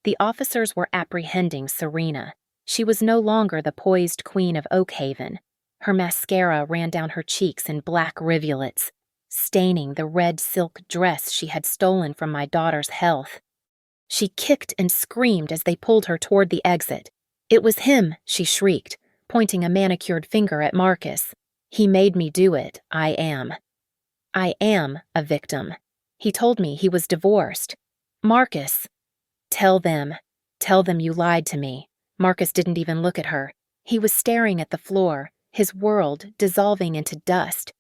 the officers were apprehending Serena. She was no longer the poised queen of Oakhaven. Her mascara ran down her cheeks in black rivulets, staining the red silk dress she had stolen from my daughter's health. She kicked and screamed as they pulled her toward the exit. It was him, she shrieked, pointing a manicured finger at Marcus. He made me do it. I am a victim. He told me he was divorced. Marcus, tell them you lied to me. Marcus didn't even look at her. He was staring at the floor, his world dissolving into dust.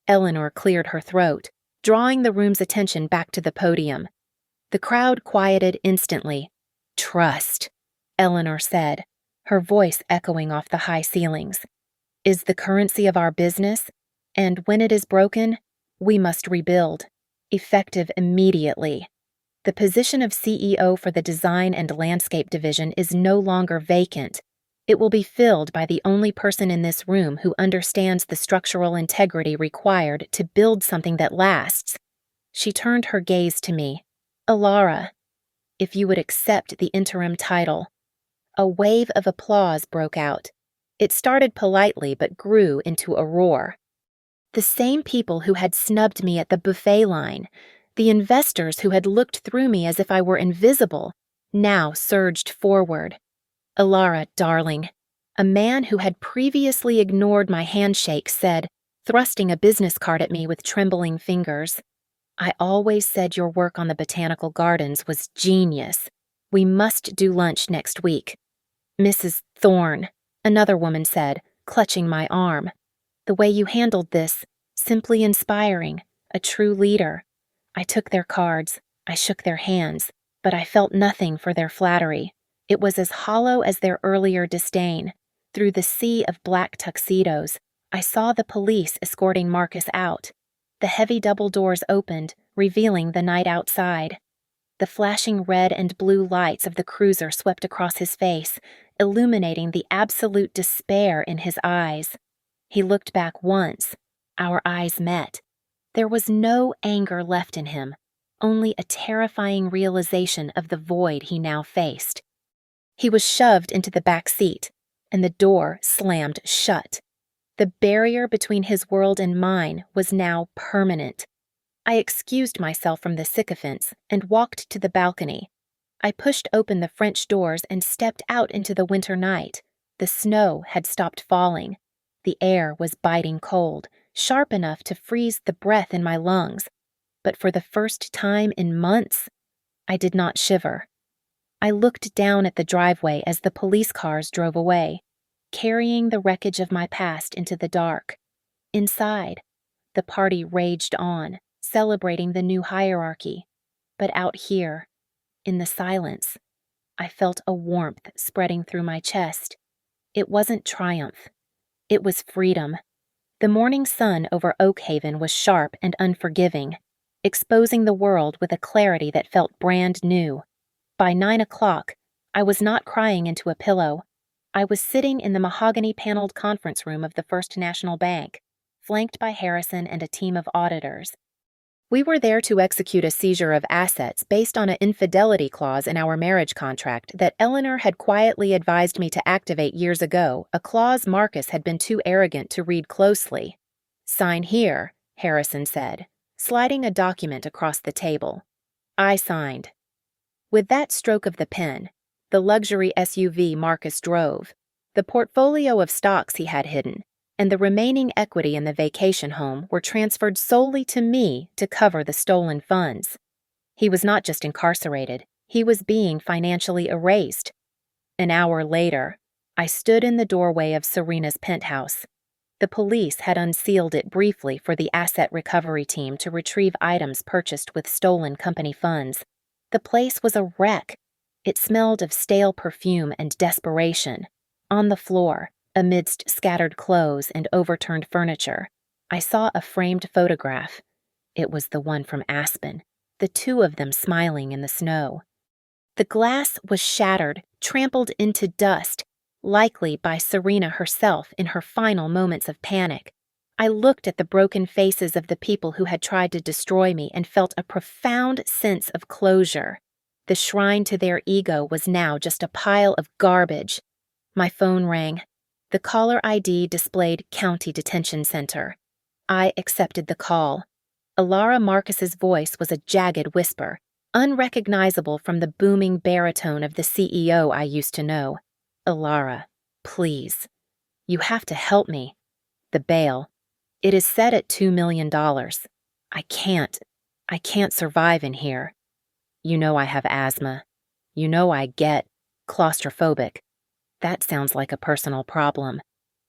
Eleanor cleared her throat, drawing the room's attention back to the podium. The crowd quieted instantly. Trust, Eleanor said, her voice echoing off the high ceilings, is the currency of our business, and when it is broken, we must rebuild, effective immediately. The position of CEO for the Design and Landscape Division is no longer vacant. It will be filled by the only person in this room who understands the structural integrity required to build something that lasts. She turned her gaze to me. Alara, if you would accept the interim title. A wave of applause broke out. It started politely but grew into a roar. The same people who had snubbed me at the buffet line, the investors who had looked through me as if I were invisible, now surged forward. Alara, darling, a man who had previously ignored my handshake said, thrusting a business card at me with trembling fingers, I always said your work on the botanical gardens was genius. We must do lunch next week. Mrs. Thorne, another woman said, clutching my arm. The way you handled this, simply inspiring, a true leader. I took their cards, I shook their hands, but I felt nothing for their flattery. It was as hollow as their earlier disdain. Through the sea of black tuxedos, I saw the police escorting Marcus out. The heavy double doors opened, revealing the night outside. The flashing red and blue lights of the cruiser swept across his face, illuminating the absolute despair in his eyes. He looked back once. Our eyes met. There was no anger left in him, only a terrifying realization of the void he now faced. He was shoved into the back seat, and the door slammed shut. The barrier between his world and mine was now permanent. I excused myself from the sycophants and walked to the balcony. I pushed open the French doors and stepped out into the winter night. The snow had stopped falling. The air was biting cold, sharp enough to freeze the breath in my lungs. But for the first time in months, I did not shiver. I looked down at the driveway as the police cars drove away, carrying the wreckage of my past into the dark. Inside, the party raged on, celebrating the new hierarchy. But out here, in the silence, I felt a warmth spreading through my chest. It wasn't triumph. It was freedom. The morning sun over Oak Haven was sharp and unforgiving, exposing the world with a clarity that felt brand new. By 9 o'clock, I was not crying into a pillow. I was sitting in the mahogany-paneled conference room of the First National Bank, flanked by Harrison and a team of auditors. We were there to execute a seizure of assets based on an infidelity clause in our marriage contract that Eleanor had quietly advised me to activate years ago, a clause Marcus had been too arrogant to read closely. "Sign here," Harrison said, sliding a document across the table. I signed. With that stroke of the pen, the luxury SUV Marcus drove, the portfolio of stocks he had hidden, and the remaining equity in the vacation home were transferred solely to me to cover the stolen funds. He was not just incarcerated, he was being financially erased. An hour later, I stood in the doorway of Serena's penthouse. The police had unsealed it briefly for the asset recovery team to retrieve items purchased with stolen company funds. The place was a wreck. It smelled of stale perfume and desperation. On the floor, amidst scattered clothes and overturned furniture, I saw a framed photograph. It was the one from Aspen, the two of them smiling in the snow. The glass was shattered, trampled into dust, likely by Serena herself in her final moments of panic. I looked at the broken faces of the people who had tried to destroy me and felt a profound sense of closure. The shrine to their ego was now just a pile of garbage. My phone rang. The caller ID displayed County Detention Center. I accepted the call. Alara Marcus's voice was a jagged whisper, unrecognizable from the booming baritone of the CEO I used to know. "Alara, please. You have to help me. The bail. It is set at $2 million. I can't survive in here. You know I have asthma. You know I get claustrophobic. That sounds like a personal problem.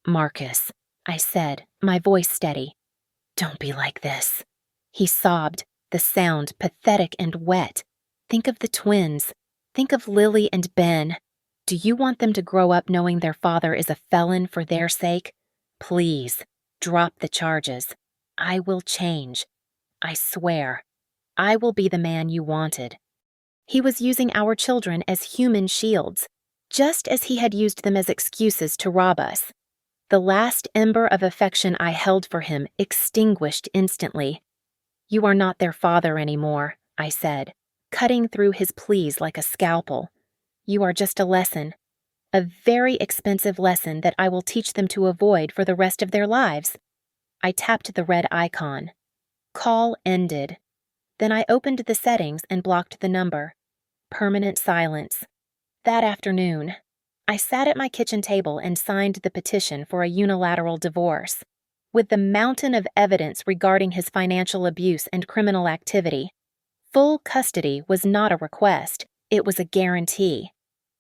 Marcus," I said, my voice steady. "Don't be like this." He sobbed, the sound pathetic and wet. "Think of the twins. Think of Lily and Ben. Do you want them to grow up knowing their father is a felon for their sake? Please, drop the charges. I will change. I swear. I will be the man you wanted." He was using our children as human shields, just as he had used them as excuses to rob us. The last ember of affection I held for him extinguished instantly. "You are not their father anymore," I said, cutting through his pleas like a scalpel. "You are just a lesson. A very expensive lesson that I will teach them to avoid for the rest of their lives." I tapped the red icon. Call ended. Then I opened the settings and blocked the number. Permanent silence. That afternoon, I sat at my kitchen table and signed the petition for a unilateral divorce. With the mountain of evidence regarding his financial abuse and criminal activity, full custody was not a request, it was a guarantee.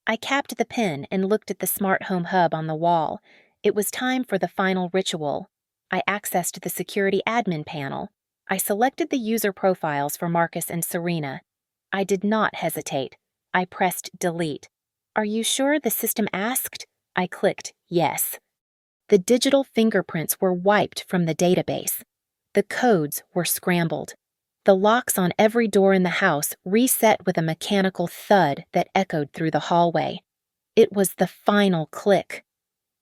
I capped the pen and looked at the smart home hub on the wall. It was time for the final ritual. I accessed the security admin panel. I selected the user profiles for Marcus and Serena. I did not hesitate. I pressed delete. "Are you sure the system asked?" I clicked yes. The digital fingerprints were wiped from the database. The codes were scrambled. The locks on every door in the house reset with a mechanical thud that echoed through the hallway. It was the final click.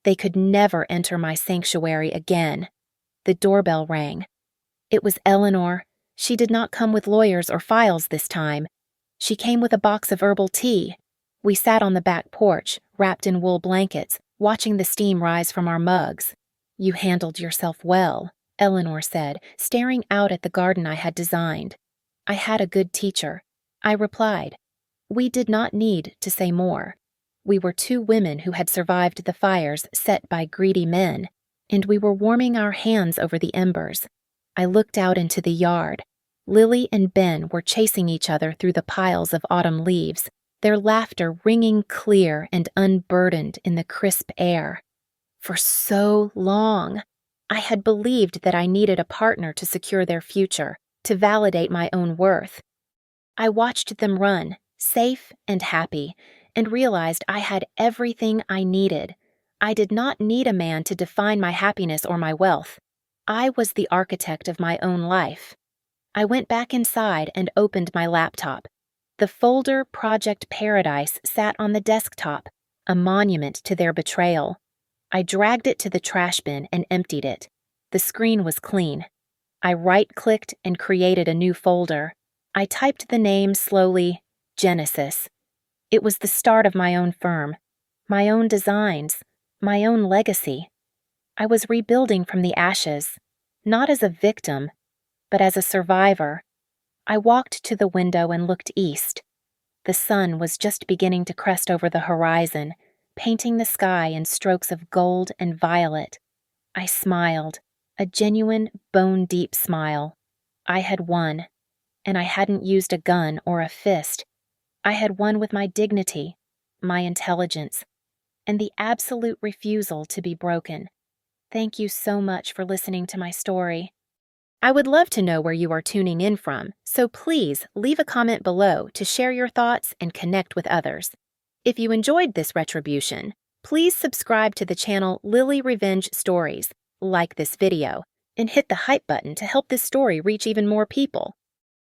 They could never enter my sanctuary again. The doorbell rang. It was Eleanor. She did not come with lawyers or files this time. She came with a box of herbal tea. We sat on the back porch, wrapped in wool blankets, watching the steam rise from our mugs. "You handled yourself well," Eleanor said, staring out at the garden I had designed. "I had a good teacher," I replied. We did not need to say more. We were two women who had survived the fires set by greedy men, and we were warming our hands over the embers. I looked out into the yard. Lily and Ben were chasing each other through the piles of autumn leaves, their laughter ringing clear and unburdened in the crisp air. For so long, I had believed that I needed a partner to secure their future, to validate my own worth. I watched them run, safe and happy, and realized I had everything I needed. I did not need a man to define my happiness or my wealth. I was the architect of my own life. I went back inside and opened my laptop. The folder Project Paradise sat on the desktop, a monument to their betrayal. I dragged it to the trash bin and emptied it. The screen was clean. I right-clicked and created a new folder. I typed the name slowly, Genesis. It was the start of my own firm, my own designs, my own legacy. I was rebuilding from the ashes, not as a victim, but as a survivor. I walked to the window and looked east. The sun was just beginning to crest over the horizon, painting the sky in strokes of gold and violet. I smiled, a genuine, bone-deep smile. I had won, and I hadn't used a gun or a fist. I had won with my dignity, my intelligence, and the absolute refusal to be broken. Thank you so much for listening to my story. I would love to know where you are tuning in from, so please leave a comment below to share your thoughts and connect with others. If you enjoyed this retribution, please subscribe to the channel Lily Revenge Stories, like this video, and hit the hype button to help this story reach even more people.